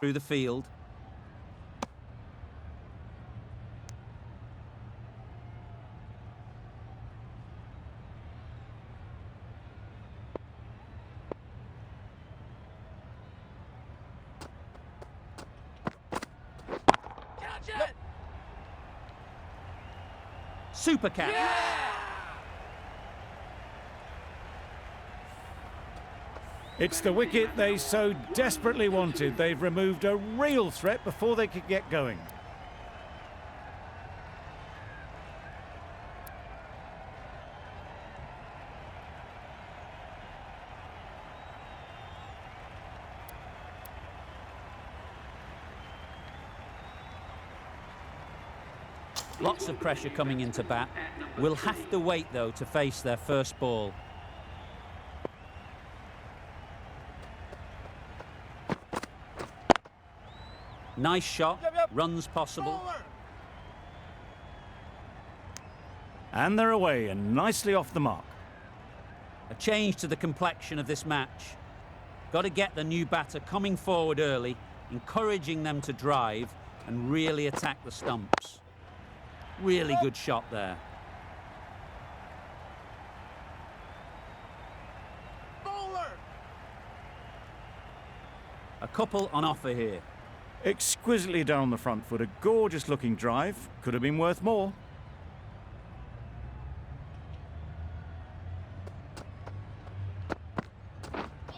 through the field. Super catch. It's the wicket they so desperately wanted. They've removed a real threat before they could get going. Lots of pressure coming into bat. Will have to wait, though, to face their first ball. Nice shot. Runs possible. And they're away and nicely off the mark. A change to the complexion of this match. Got to get the new batter coming forward early, encouraging them to drive and really attack the stumps. Really good shot there. A couple on offer here. Exquisitely down the front foot, a gorgeous looking drive. Could have been worth more.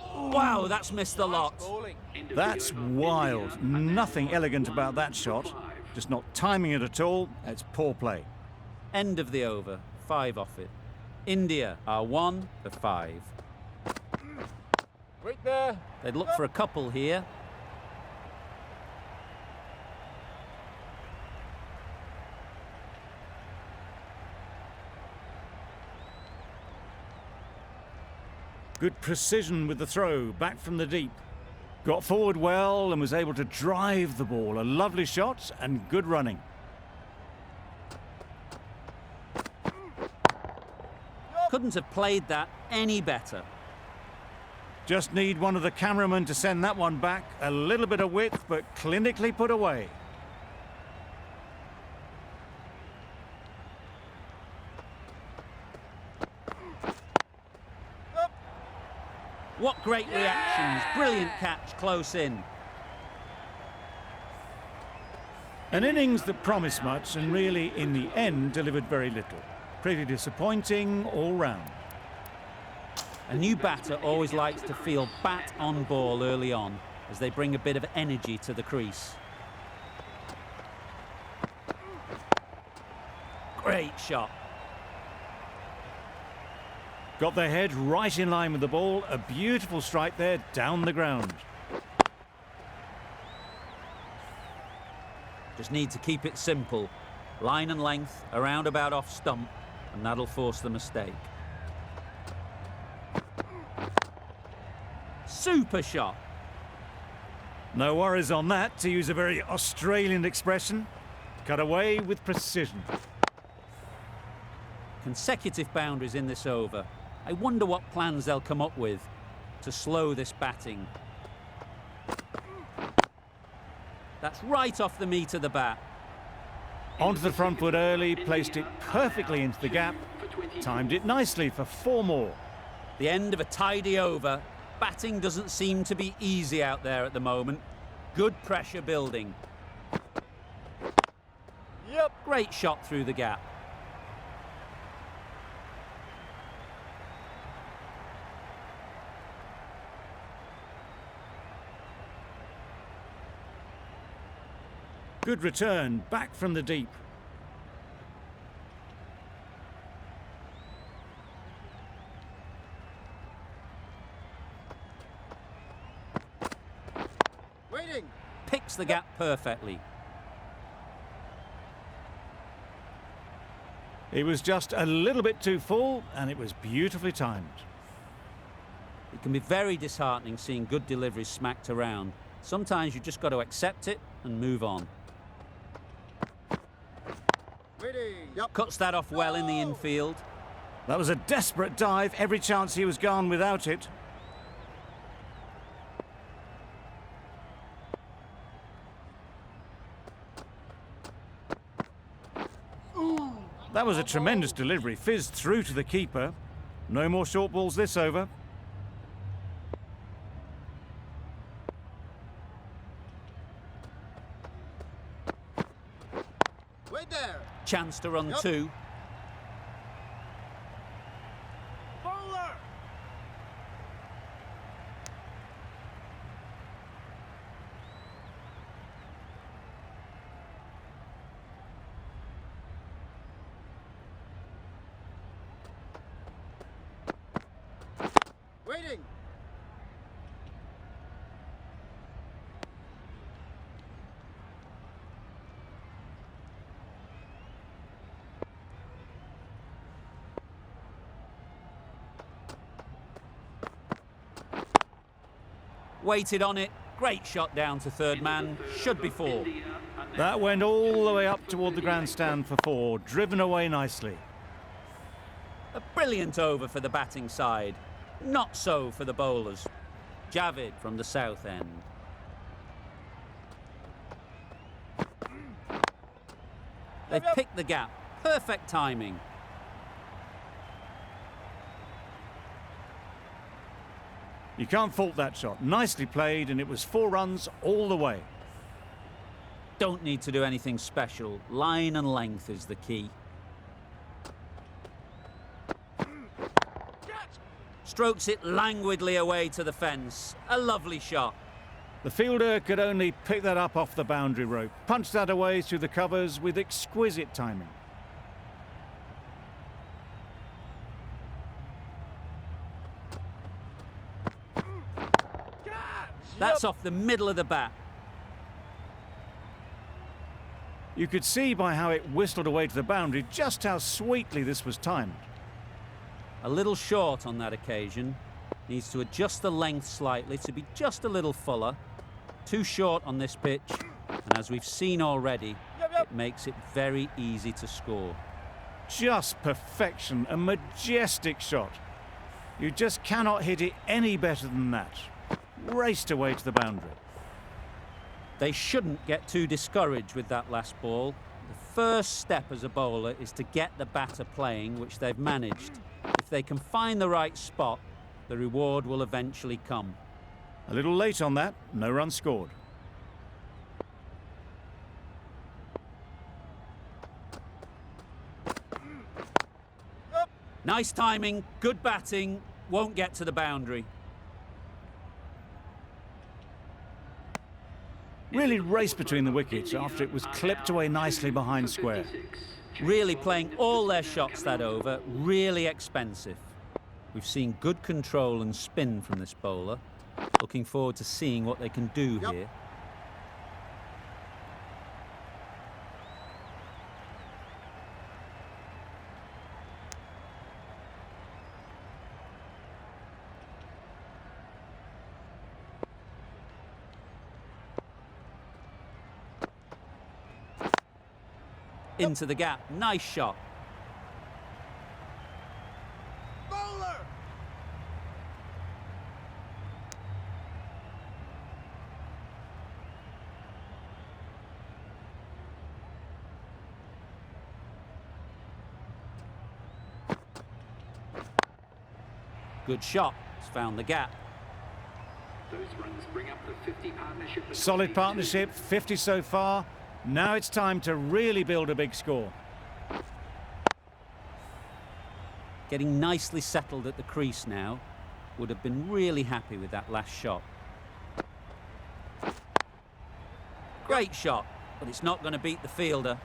Wow, that's missed a lot. That's wild. Nothing elegant about that shot. Just not timing it at all. It's poor play. End of the over. 5 off it. India are 1 for 5. Right there. They'd look for a couple here. Good precision with the throw, back from the deep. Got forward well and was able to drive the ball. A lovely shot and good running. Couldn't have played that any better. Just need one of the cameramen to send that one back. A little bit of width, but clinically put away. What great reactions. Brilliant catch close in. An innings that promised much and really, in the end, delivered very little. Pretty disappointing all round. A new batter always likes to feel bat on ball early on as they bring a bit of energy to the crease. Great shot. Got their head right in line with the ball. A beautiful strike there, down the ground. Just need to keep it simple. Line and length, around about off stump, and that'll force the mistake. Super shot. No worries on that, to use a very Australian expression. Cut away with precision. Consecutive boundaries in this over. I wonder what plans they'll come up with to slow this batting. That's right off the meat of the bat. Onto the front foot early, placed it perfectly into the gap. Timed it nicely for 4 more. The end of a tidy over. Batting doesn't seem to be easy out there at the moment. Good pressure building. Yep. Great shot through the gap. Good return, back from the deep. Waiting. Picks the gap perfectly. It was just a little bit too full, and it was beautifully timed. It can be very disheartening seeing good deliveries smacked around. Sometimes you just got to accept it and move on. Waiting. Yep. Cuts that off well in the infield. That was a desperate dive. Every chance he was gone without it. That was a tremendous delivery, fizzed through to the keeper. No more short balls this over. Wait there. Chance to run Yup. two. Bowler. Waiting. Waited on it. Great shot down to third man. Should be four. That went all the way up toward the grandstand for four, driven away nicely. A brilliant over for the batting side. Not so for the bowlers. Javid from the south end. They've picked the gap. Perfect timing. You can't fault that shot. Nicely played, and it was 4 runs all the way. Don't need to do anything special. Line and length is the key. Strokes it languidly away to the fence. A lovely shot. The fielder could only pick that up off the boundary rope, punched that away through the covers with exquisite timing. That's off the middle of the bat. You could see by how it whistled away to the boundary just how sweetly this was timed. A little short on that occasion. Needs to adjust the length slightly to be just a little fuller. Too short on this pitch. And as we've seen already, it makes it very easy to score. Just perfection, a majestic shot. You just cannot hit it any better than that. Raced away to the boundary. They shouldn't get too discouraged with that last ball. The first step as a bowler is to get the batter playing, which they've managed. If they can find the right spot, the reward will eventually come. A little late on that, no run scored. Nice timing, good batting, won't get to the boundary. Really raced between the wickets after it was clipped away nicely behind square. Really playing all their shots that over, really expensive. We've seen good control and spin from this bowler. Looking forward to seeing what they can do here. Into the gap, nice shot. Bowler. Good shot, it's found the gap. Those runs bring up the 50 partnership. Solid partnership, 50 so far. Now it's time to really build a big score. Getting nicely settled at the crease now. Would have been really happy with that last shot. Great shot, but it's not going to beat the fielder.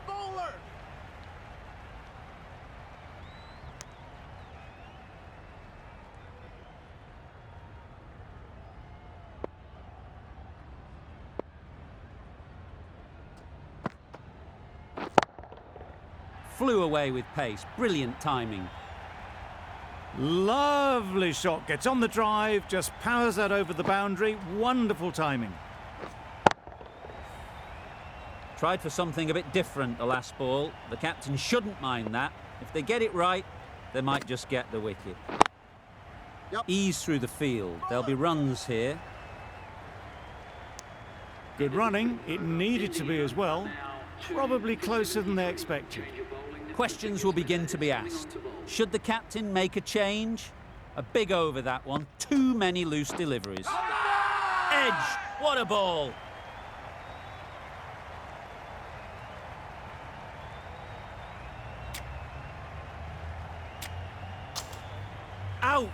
Bowler. Flew away with pace, brilliant timing. Lovely shot, gets on the drive, just powers that over the boundary. Wonderful timing. Tried for something a bit different the last ball. The captain shouldn't mind that. If they get it right, they might just get the wicket. Yep. Ease through the field. There'll be runs here. Good running. It needed to be as well. Probably closer than they expected. Questions will begin to be asked. Should the captain make a change? A big over, that one. Too many loose deliveries. Edge! What a ball! Out!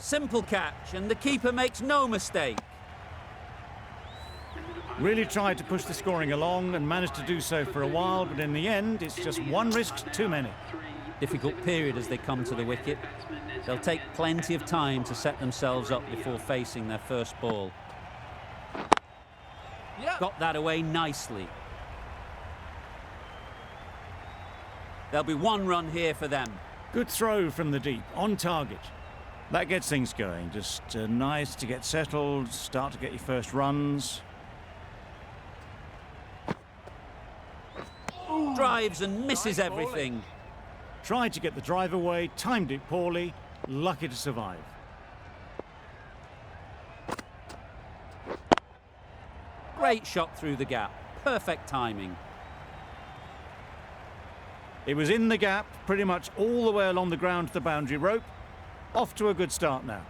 Simple catch, and the keeper makes no mistake. Really tried to push the scoring along and managed to do so for a while, but in the end, it's just one risk too many. Difficult period as they come to the wicket. They'll take plenty of time to set themselves up before facing their first ball. Yep. Got that away nicely. There'll be one run here for them. Good throw from the deep, on target. That gets things going. Just nice to get settled, start to get your first runs. Drives and misses Nice everything. Tried to get the drive away, timed it poorly, lucky to survive. Great shot through the gap. Perfect timing. It was in the gap, pretty much all the way along the ground to the boundary rope. Off to a good start now.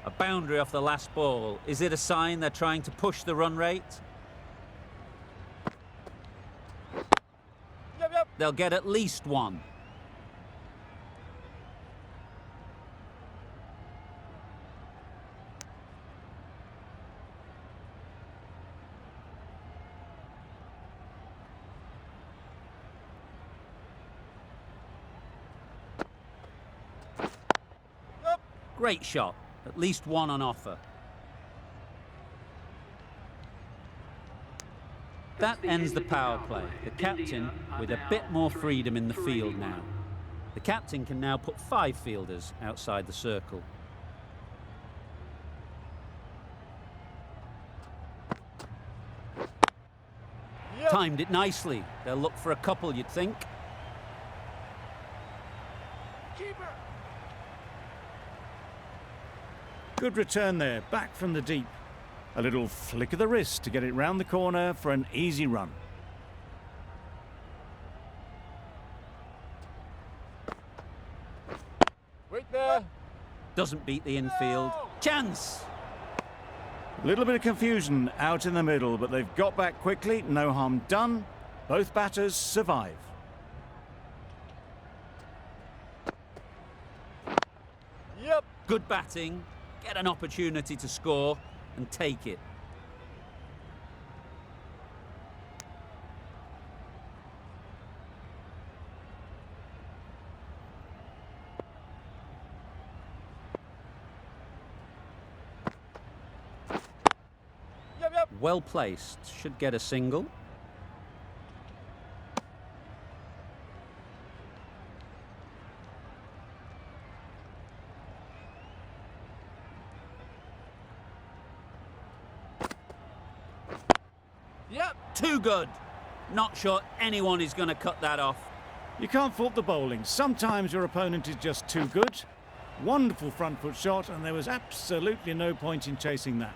A boundary off the last ball. Is it a sign they're trying to push the run rate? Yep. They'll get at least one. Great shot. At least one on offer. That ends the power play. The captain with a bit more freedom in the field now. The captain can now put 5 fielders outside the circle. Yep. Timed it nicely. They'll look for a couple, you'd think. Keeper. Good return there, back from the deep. A little flick of the wrist to get it round the corner for an easy run. Wait there. Doesn't beat the infield. Chance! A little bit of confusion out in the middle, but they've got back quickly, no harm done. Both batters survive. Yep. Good batting. Get an opportunity to score and take it. Yep. Well placed. Should get a single. Yep. Too good. Not sure anyone is going to cut that off. You can't fault the bowling. Sometimes your opponent is just too good. Wonderful front foot shot, and there was absolutely no point in chasing that.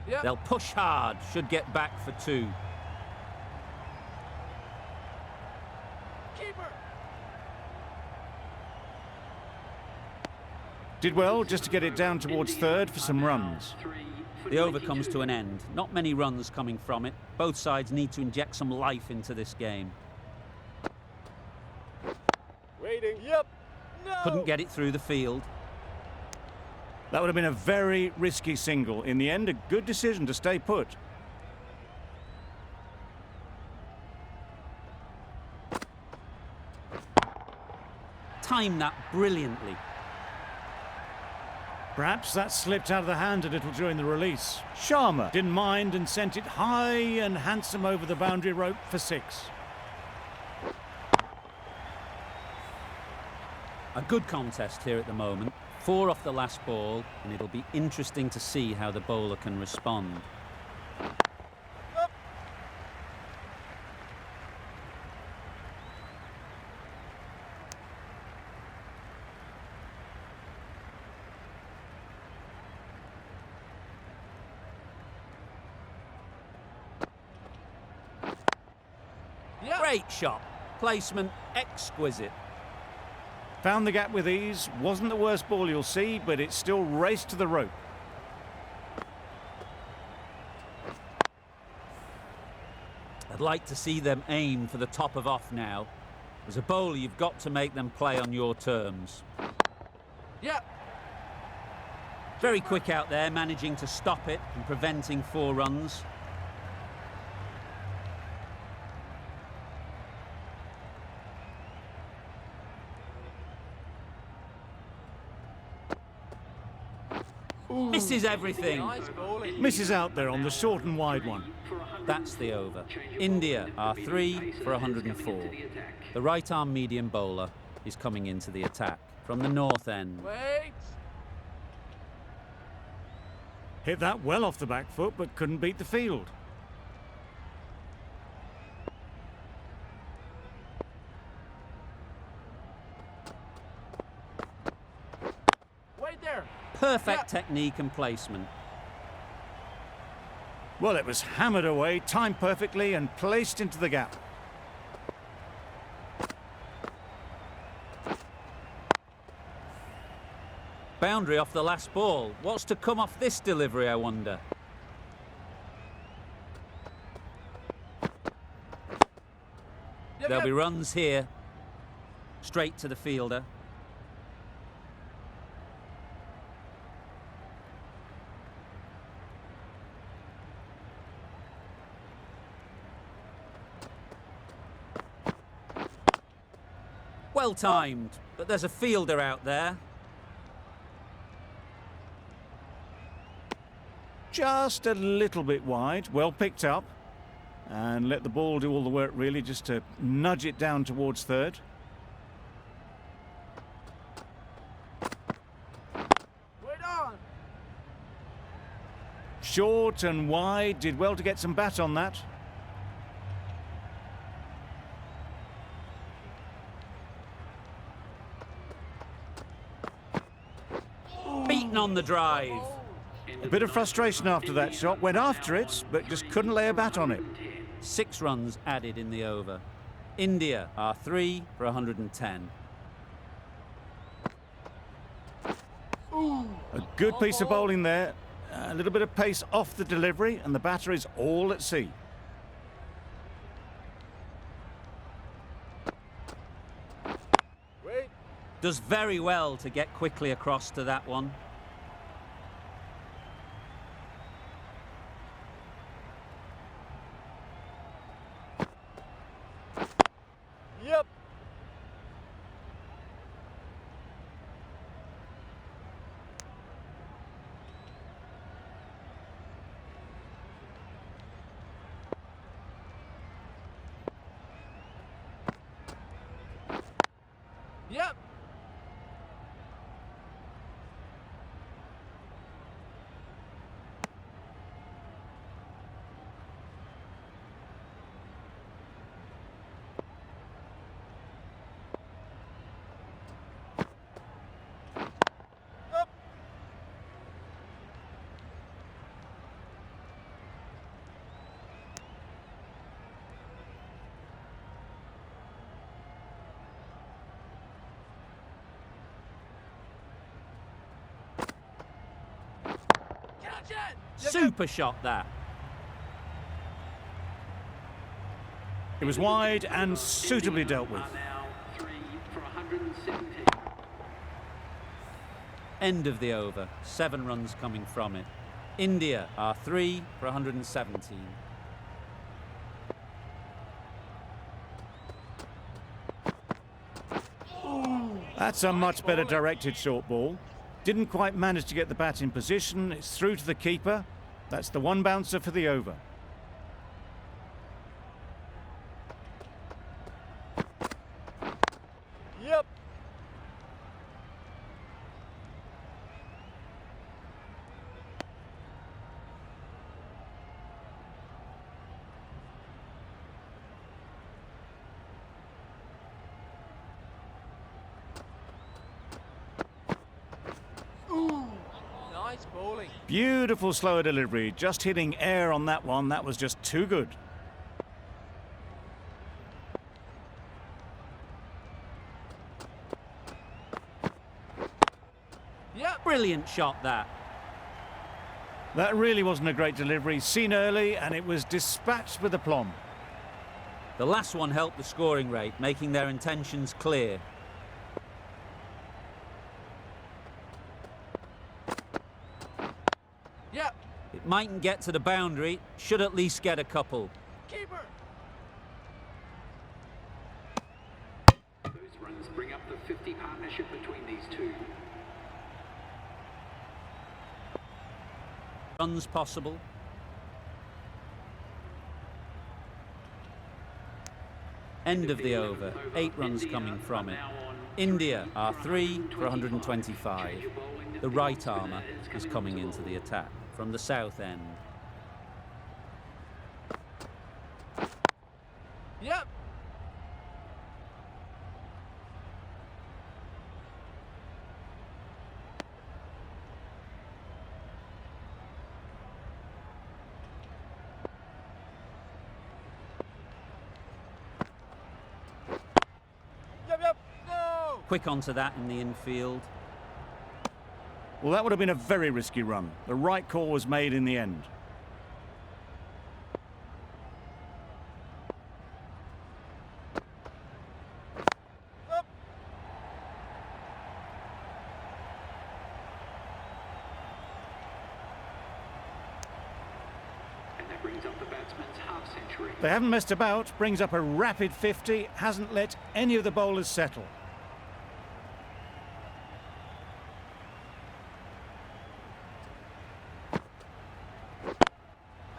Yep. They'll push hard. Should get back for 2. Keeper. Did well just to get it down towards third for some runs. The over comes to an end. Not many runs coming from it. Both sides need to inject some life into this game. Waiting. Yep. No. Couldn't get it through the field. That would have been a very risky single. In the end, a good decision to stay put. Timed that brilliantly. Perhaps that slipped out of the hand a little during the release. Sharma didn't mind and sent it high and handsome over the boundary rope for 6. A good contest here at the moment. 4 off the last ball, and it'll be interesting to see how the bowler can respond. Yep. Great shot. Placement exquisite. Found the gap with ease. Wasn't the worst ball you'll see, but it still raced to the rope. I'd like to see them aim for the top of off now. As a bowler, you've got to make them play on your terms. Yep. Very quick out there, managing to stop it and preventing 4 runs. Misses everything. Nice bowling. Misses out there on the short and wide one. That's the over. India are 3 for 104. The right-arm medium bowler is coming into the attack from the north end. Wait. Hit that well off the back foot, but couldn't beat the field. Wait there. Perfect Yep. technique and placement. Well, it was hammered away, timed perfectly and placed into the gap. Boundary off the last ball. What's to come off this delivery, I wonder? Yep, There'll yep. be runs here. Straight to the fielder. Well timed, but there's a fielder out there. Just a little bit wide, well picked up. And let the ball do all the work really, just to nudge it down towards third. Wait on. Short and wide, did well to get some bat on that. Beaten on the drive. A bit of frustration after that shot, went after it, but just couldn't lay a bat on it. 6 runs added in the over. India are 3 for 110. A good piece of bowling there, a little bit of pace off the delivery, and the batter is all at sea. Wait. Does very well to get quickly across to that one. Yep. Yep. Up. Catch it. Yep, yep. Super shot that. It was wide and suitably dealt with. Are now 3 for 117. End of the over. 7 runs coming from it. India are 3 for 117. That's a much better directed short ball. Didn't quite manage to get the bat in position. It's through to the keeper. That's the one bouncer for the over. Yep. Nice bowling. Beautiful slower delivery. Just hitting air on that one. That was just too good. Brilliant shot, that. That really wasn't a great delivery, seen early, and it was dispatched with aplomb. The last one helped the scoring rate, making their intentions clear. Yep. It mightn't get to the boundary, should at least get a couple. Keeper. Those runs bring up the 50 partnership between these two. Runs possible. End of the over. 8 runs coming from it. India are 3 for 125. The right armour is coming into the attack from the south end. Yep. Yep. No. Quick onto that in the infield. Well, that would have been a very risky run. The right call was made in the end. Up. And that brings up the batsman's half century. They haven't messed about, brings up a rapid 50, hasn't let any of the bowlers settle.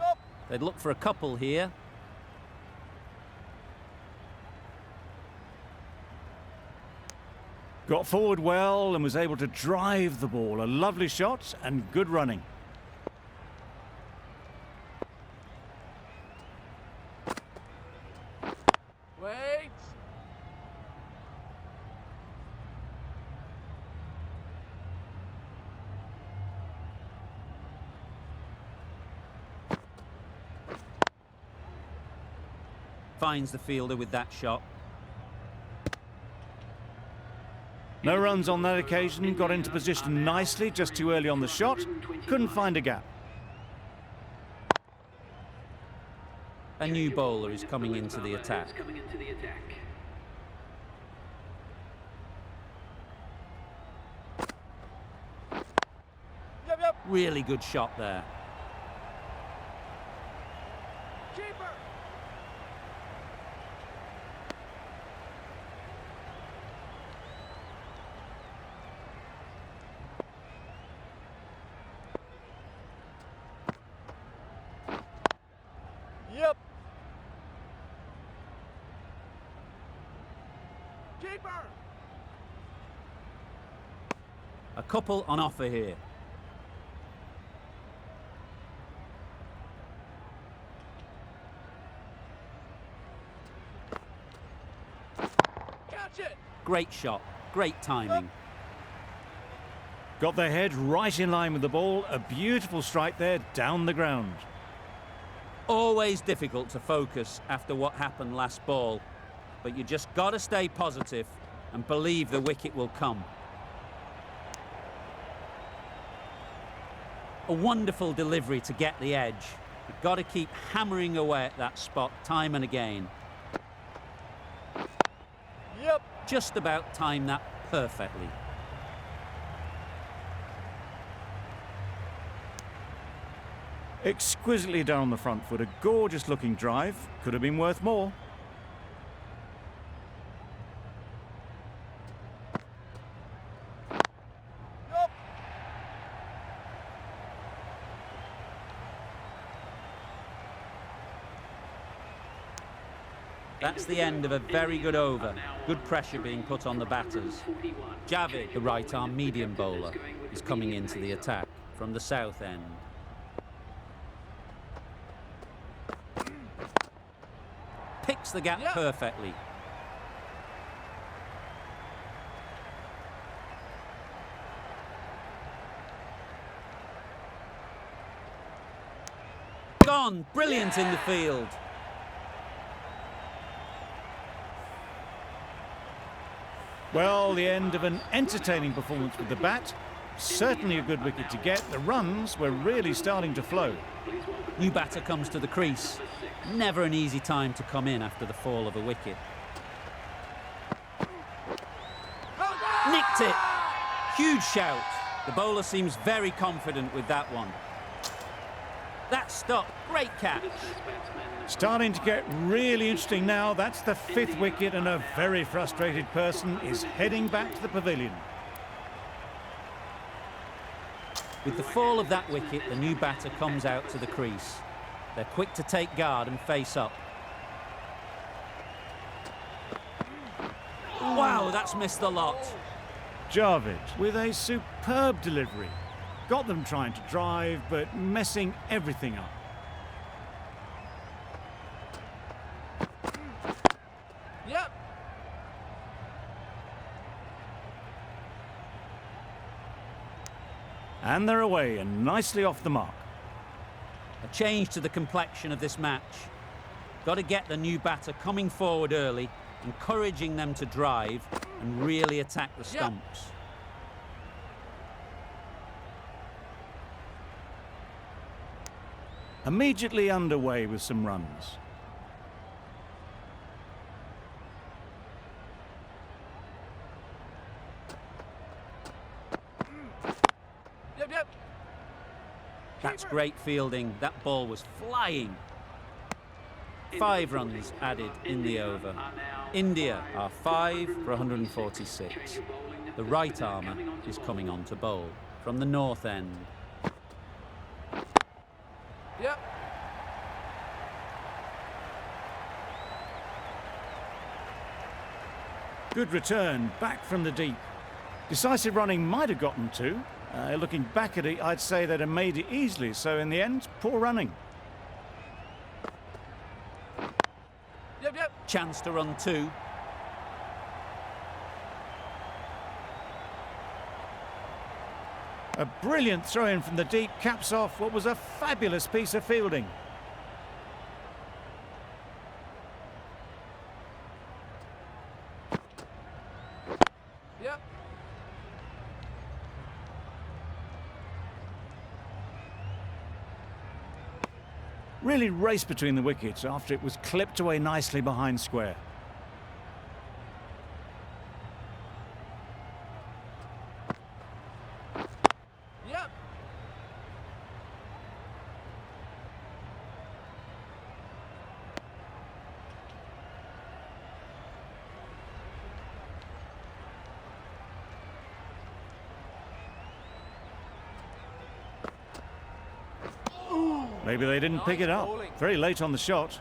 Up. They'd look for a couple here. Got forward well and was able to drive the ball. A lovely shot and good running. Wait. Finds the fielder with that shot. No runs on that occasion, got into position nicely, just too early on the shot. Couldn't find a gap. A new bowler is coming into the Is attack. coming into the attack. Yep. Really good shot there. Keeper. Yep. Keeper. A couple on offer here. Catch it. Great shot. Great timing. Got their head right in line with the ball. A beautiful strike there, down the ground. Always difficult to focus after what happened last ball, but you just got to stay positive and believe the wicket will come. A wonderful delivery to get the edge. You've got to keep hammering away at that spot time and again. Yep. Just about timed that perfectly. Exquisitely done on the front foot. A gorgeous looking drive. Could have been worth more. Yep. That's the end of a very good over. Good pressure being put on the batters. Javid, the right arm medium bowler, is coming into the attack from the south end. Picks the gap Yeah. perfectly. Gone, brilliant in the field. Well, the end of an entertaining performance with the bat. Certainly a good wicket to get. The runs were really starting to flow. New batter comes to the crease. Never an easy time to come in after the fall of a wicket. Nicked it. Huge shout. The bowler seems very confident with that one. That stop. Great catch. Starting to get really interesting now. That's the 5th wicket, and a very frustrated person is heading back to the pavilion. With the fall of that wicket, the new batter comes out to the crease. They're quick to take guard and face up. Wow, that's missed the lot. Javed with a superb delivery. Got them trying to drive, but messing everything up. Yep. And they're away and nicely off the mark. A change to the complexion of this match. Got to get the new batter coming forward early, encouraging them to drive and really attack the stumps. Immediately underway with some runs. Yep. That's great fielding. That ball was flying. 5 runs added in the over. India are 5 for 146. The right armour is coming on to bowl from the north end. Yep. Good return, back from the deep. Decisive running might have gotten 2. Looking back at it, I'd say they'd have made it easily. So in the end, poor running. Yep. Chance to run 2. A brilliant throw-in from the deep caps off what was a fabulous piece of fielding. Yep. Really raced between the wickets after it was clipped away nicely behind square. Yep. Maybe they didn't pick it up. bowling. Very late on the shot.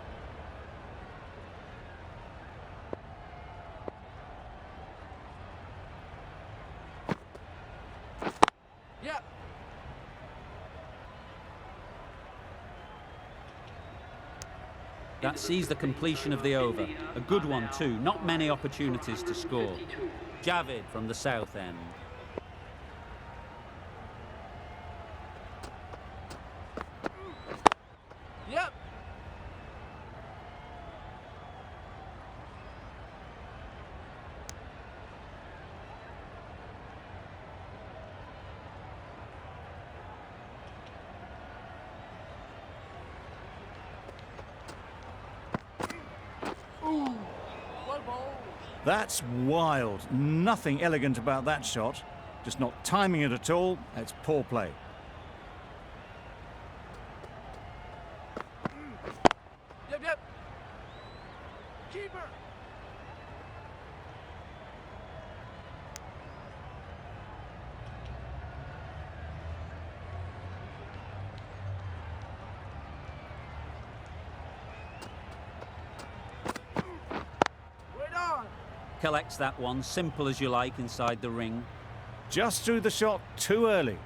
Yep. That sees the completion of the over. A good one too. Not many opportunities to score. Javed from the south end. Yep. Well bowled. That's wild. Nothing elegant about that shot. Just not timing it at all. It's poor play. Yep. Keeper. Right on. Collects that one, simple as you like, inside the ring. Just threw the shot too early.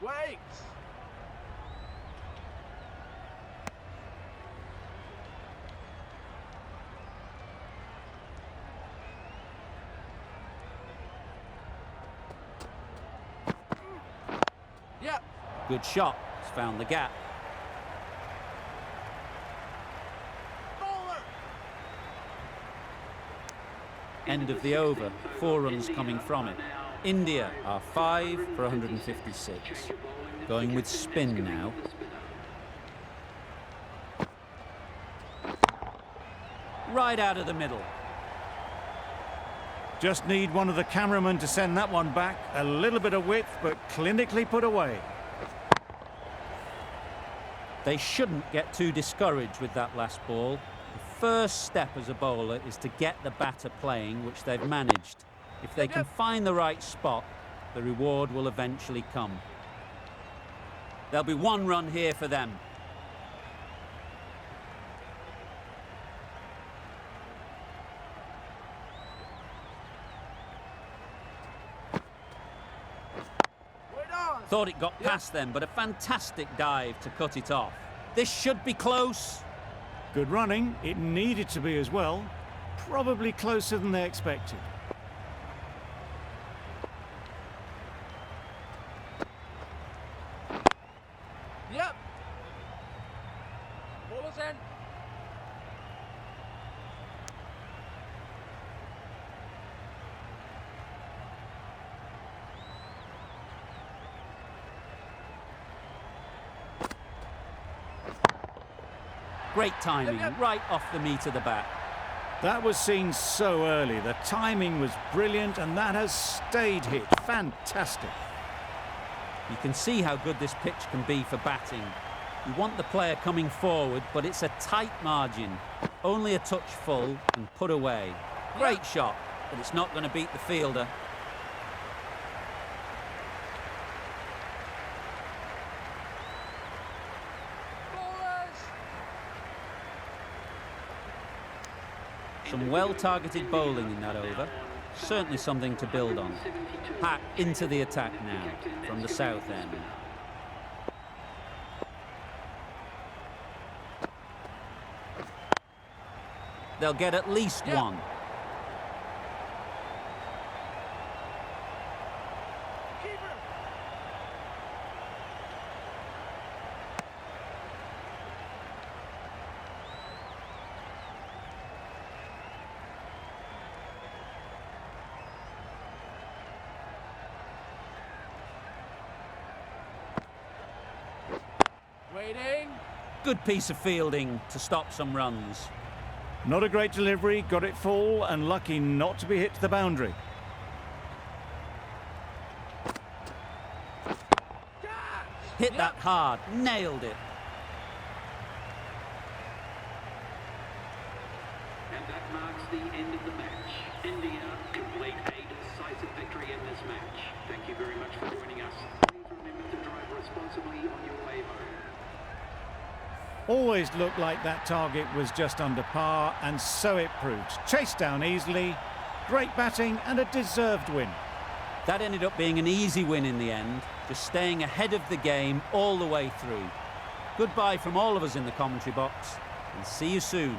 Wait. Yep. Good shot. It's found the gap. End of the over. 4 runs coming from it. India are 5 for 156. Going with spin now. Right out of the middle. Just need one of the cameramen to send that one back. A little bit of width, but clinically put away. They shouldn't get too discouraged with that last ball. The first step as a bowler is to get the batter playing, which they've managed. If they can find the right spot, the reward will eventually come. There'll be 1 run here for them. Thought it got past them, but a fantastic dive to cut it off. This should be close. Good running. It needed to be as well. Probably closer than they expected. Yep. Ball's in. Great timing, right off the meat of the bat. That was seen so early. The timing was brilliant, and that has stayed hit. Fantastic. You can see how good this pitch can be for batting. You want the player coming forward, but it's a tight margin. Only a touch full and put away. Great shot, but it's not going to beat the fielder. Some well-targeted bowling in that over. Certainly something to build on. Pat into the attack now from the south end. They'll get at least 1. Waiting. Good piece of fielding to stop some runs. Not a great delivery, got it full, and lucky not to be hit to the boundary. Hit that hard, nailed it. And that marks the end of the match. India complete a decisive victory in this match. Thank you very much for joining us. Please remember to drive responsibly on your way home. Always looked like that target was just under par, and so it proved. Chased down easily, great batting, and a deserved win. That ended up being an easy win in the end, just staying ahead of the game all the way through. Goodbye from all of us in the commentary box, and see you soon.